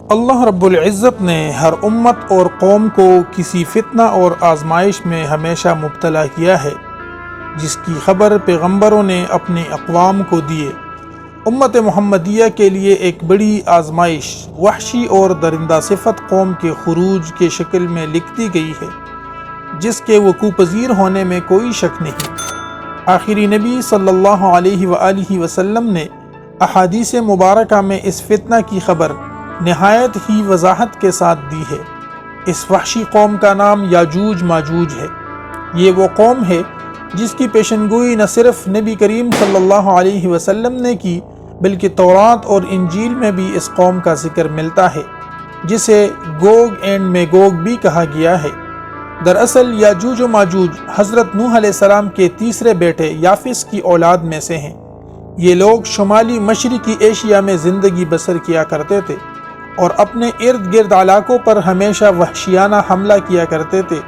اللہ رب العزت نے ہر امت اور قوم کو کسی فتنہ اور آزمائش میں ہمیشہ مبتلا کیا ہے، جس کی خبر پیغمبروں نے اپنے اقوام کو دیے۔ امت محمدیہ کے لیے ایک بڑی آزمائش وحشی اور درندہ صفت قوم کے خروج کے شکل میں لکھ دی گئی ہے، جس کے وقوع پذیر ہونے میں کوئی شک نہیں۔ آخری نبی صلی اللہ علیہ وآلہ وسلم نے احادیث مبارکہ میں اس فتنہ کی خبر نہایت ہی وضاحت کے ساتھ دی ہے۔ اس وحشی قوم کا نام یاجوج ماجوج ہے۔ یہ وہ قوم ہے جس کی پیشنگوئی نہ صرف نبی کریم صلی اللہ علیہ وسلم نے کی، بلکہ تورات اور انجیل میں بھی اس قوم کا ذکر ملتا ہے، جسے گوگ اینڈ میگوگ بھی کہا گیا ہے۔ دراصل یاجوج و ماجوج حضرت نوح علیہ السلام کے تیسرے بیٹے یافس کی اولاد میں سے ہیں۔ یہ لوگ شمالی مشرقی ایشیا میں زندگی بسر کیا کرتے تھے اور اپنے ارد گرد علاقوں پر ہمیشہ وحشیانہ حملہ کیا کرتے تھے۔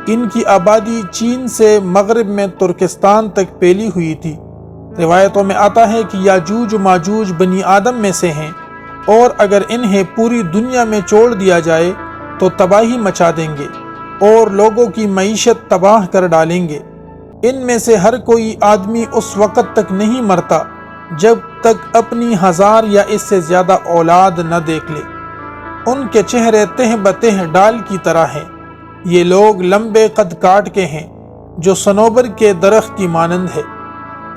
ان کی آبادی چین سے مغرب میں ترکستان تک پھیلی ہوئی تھی۔ روایتوں میں آتا ہے کہ یاجوج و ماجوج بنی آدم میں سے ہیں، اور اگر انہیں پوری دنیا میں چھوڑ دیا جائے تو تباہی مچا دیں گے اور لوگوں کی معیشت تباہ کر ڈالیں گے۔ ان میں سے ہر کوئی آدمی اس وقت تک نہیں مرتا جب تک اپنی 1000 یا اس سے زیادہ اولاد نہ دیکھ لے۔ ان کے چہرے تہ بتہ ڈال کی طرح ہیں۔ یہ لوگ لمبے قد کاٹ کے ہیں جو صنوبر کے درخت کی مانند ہے۔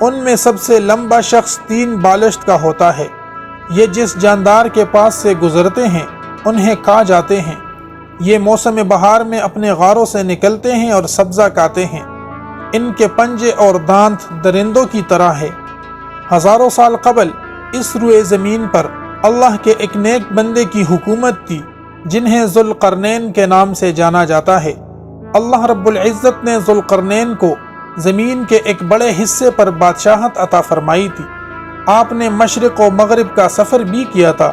ان میں سب سے لمبا شخص 3 بالشت کا ہوتا ہے۔ یہ جس جاندار کے پاس سے گزرتے ہیں انہیں کھا جاتے ہیں۔ یہ موسم بہار میں اپنے غاروں سے نکلتے ہیں اور سبزہ کھاتے ہیں۔ ان کے پنجے اور دانت درندوں کی طرح ہے۔ ہزاروں سال قبل اس روئے زمین پر اللہ کے ایک نیک بندے کی حکومت تھی، جنہیں ذوالقرنین کے نام سے جانا جاتا ہے۔ اللہ رب العزت نے ذوالقرنین کو زمین کے ایک بڑے حصے پر بادشاہت عطا فرمائی تھی۔ آپ نے مشرق و مغرب کا سفر بھی کیا تھا۔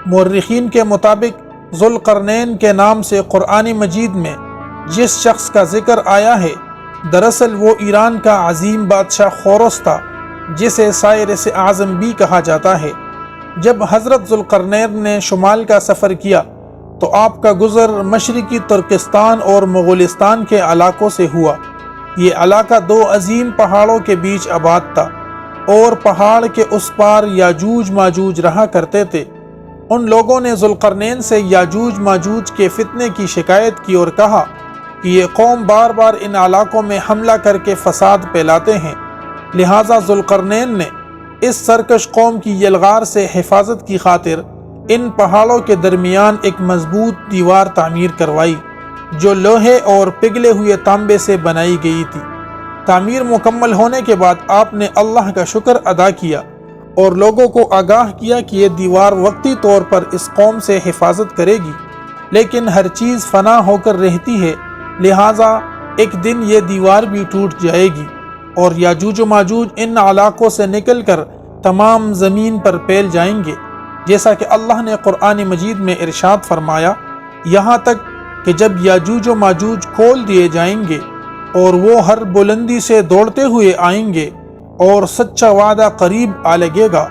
مورخین کے مطابق ذوالقرنین کے نام سے قرآن مجید میں جس شخص کا ذکر آیا ہے، دراصل وہ ایران کا عظیم بادشاہ خوروس تھا، جسے سائرس اعظم بھی کہا جاتا ہے۔ جب حضرت ذوالقرنین نے شمال کا سفر کیا تو آپ کا گزر مشرقی ترکستان اور مغولستان کے علاقوں سے ہوا۔ یہ علاقہ 2 عظیم پہاڑوں کے بیچ آباد تھا، اور پہاڑ کے اس پار یاجوج ماجوج رہا کرتے تھے۔ ان لوگوں نے ذوالقرنین سے یاجوج ماجوج کے فتنے کی شکایت کی اور کہا کہ یہ قوم بار بار ان علاقوں میں حملہ کر کے فساد پھیلاتے ہیں، لہٰذا ذوالقرنین نے اس سرکش قوم کی یلغار سے حفاظت کی خاطر ان پہاڑوں کے درمیان ایک مضبوط دیوار تعمیر کروائی، جو لوہے اور پگھلے ہوئے تانبے سے بنائی گئی تھی۔ تعمیر مکمل ہونے کے بعد آپ نے اللہ کا شکر ادا کیا اور لوگوں کو آگاہ کیا کہ یہ دیوار وقتی طور پر اس قوم سے حفاظت کرے گی، لیکن ہر چیز فنا ہو کر رہتی ہے، لہٰذا ایک دن یہ دیوار بھی ٹوٹ جائے گی اور یاجوج و ماجوج ان علاقوں سے نکل کر تمام زمین پر پھیل جائیں گے، جیسا کہ اللہ نے قرآن مجید میں ارشاد فرمایا، یہاں تک کہ جب یاجوج و ماجوج کھول دیے جائیں گے اور وہ ہر بلندی سے دوڑتے ہوئے آئیں گے اور سچا وعدہ قریب آ لگے گا۔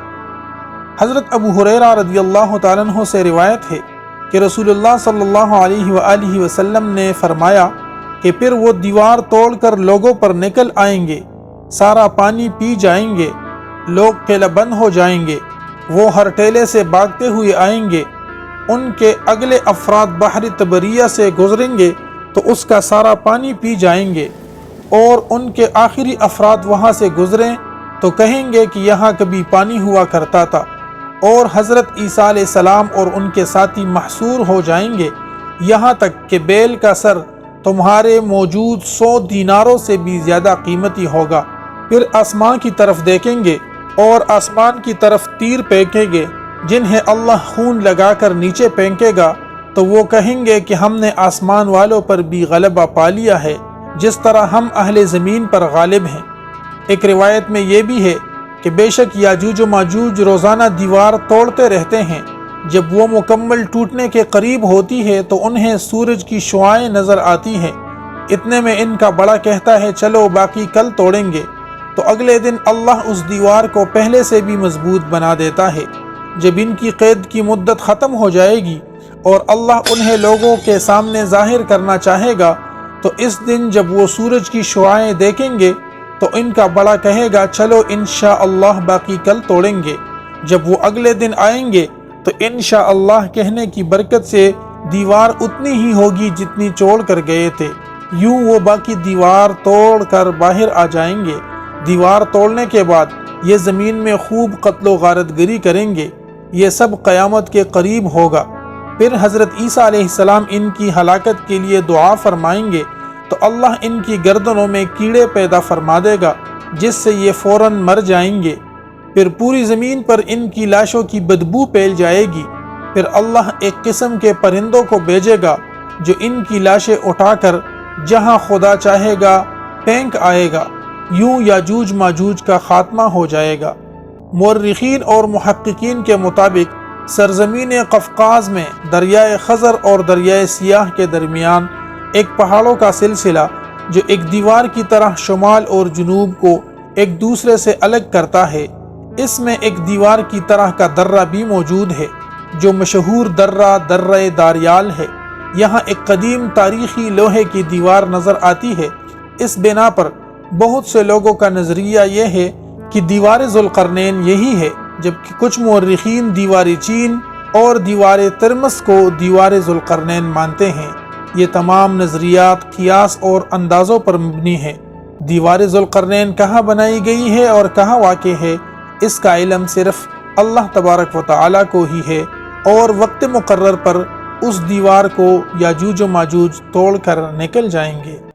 حضرت ابو ہریرہ رضی اللہ تعالیٰ عنہ سے روایت ہے کہ رسول اللہ صلی اللہ علیہ وآلہ وسلم نے فرمایا کہ پھر وہ دیوار توڑ کر لوگوں پر نکل آئیں گے، سارا پانی پی جائیں گے، لوگ قلعہ بند ہو جائیں گے، وہ ہر ٹیلے سے بھاگتے ہوئے آئیں گے، ان کے اگلے افراد بحر تبریہ سے گزریں گے تو اس کا سارا پانی پی جائیں گے، اور ان کے آخری افراد وہاں سے گزریں تو کہیں گے کہ یہاں کبھی پانی ہوا کرتا تھا، اور حضرت عیسیٰ علیہ السلام اور ان کے ساتھی محصور ہو جائیں گے، یہاں تک کہ بیل کا سر تمہارے موجود 100 دیناروں سے بھی زیادہ قیمتی ہوگا۔ پھر آسمان کی طرف دیکھیں گے اور آسمان کی طرف تیر پھینکیں گے، جنہیں اللہ خون لگا کر نیچے پھینکے گا، تو وہ کہیں گے کہ ہم نے آسمان والوں پر بھی غلبہ پا لیا ہے، جس طرح ہم اہل زمین پر غالب ہیں۔ ایک روایت میں یہ بھی ہے کہ بے شک یاجوج و ماجوج روزانہ دیوار توڑتے رہتے ہیں، جب وہ مکمل ٹوٹنے کے قریب ہوتی ہے تو انہیں سورج کی شعاعیں نظر آتی ہیں۔ اتنے میں ان کا بڑا کہتا ہے چلو باقی کل توڑیں گے، تو اگلے دن اللہ اس دیوار کو پہلے سے بھی مضبوط بنا دیتا ہے۔ جب ان کی قید کی مدت ختم ہو جائے گی اور اللہ انہیں لوگوں کے سامنے ظاہر کرنا چاہے گا تو اس دن جب وہ سورج کی شعاعیں دیکھیں گے تو ان کا بڑا کہے گا چلو انشاءاللہ باقی کل توڑیں گے۔ جب وہ اگلے دن آئیں گے تو انشاءاللہ کہنے کی برکت سے دیوار اتنی ہی ہوگی جتنی چھوڑ کر گئے تھے، یوں وہ باقی دیوار توڑ کر باہر آ جائیں گے۔ دیوار توڑنے کے بعد یہ زمین میں خوب قتل و غارت گری کریں گے۔ یہ سب قیامت کے قریب ہوگا۔ پھر حضرت عیسیٰ علیہ السلام ان کی ہلاکت کے لیے دعا فرمائیں گے تو اللہ ان کی گردنوں میں کیڑے پیدا فرما دے گا جس سے یہ فوراً مر جائیں گے۔ پھر پوری زمین پر ان کی لاشوں کی بدبو پھیل جائے گی۔ پھر اللہ ایک قسم کے پرندوں کو بھیجے گا جو ان کی لاشیں اٹھا کر جہاں خدا چاہے گا پھینک آئے گا۔ یوں یاجوج ماجوج کا خاتمہ ہو جائے گا۔ مورخین اور محققین کے مطابق سرزمین قفقاز میں دریائے خزر اور دریائے سیاہ کے درمیان ایک پہاڑوں کا سلسلہ جو ایک دیوار کی طرح شمال اور جنوب کو ایک دوسرے سے الگ کرتا ہے، اس میں ایک دیوار کی طرح کا درہ بھی موجود ہے جو مشہور درہ داریال ہے۔ یہاں ایک قدیم تاریخی لوہے کی دیوار نظر آتی ہے۔ اس بنا پر بہت سے لوگوں کا نظریہ یہ ہے کہ دیوار ذوالقرنین یہی ہے، جبکہ کچھ مورخین دیوار چین اور دیوار ترمس کو دیوار ذوالقرنین مانتے ہیں۔ یہ تمام نظریات قیاس اور اندازوں پر مبنی ہیں۔ دیوار ذوالقرنین کہاں بنائی گئی ہے اور کہاں واقع ہے، اس کا علم صرف اللہ تبارک و تعالیٰ کو ہی ہے، اور وقت مقرر پر اس دیوار کو یاجوج و ماجوج توڑ کر نکل جائیں گے۔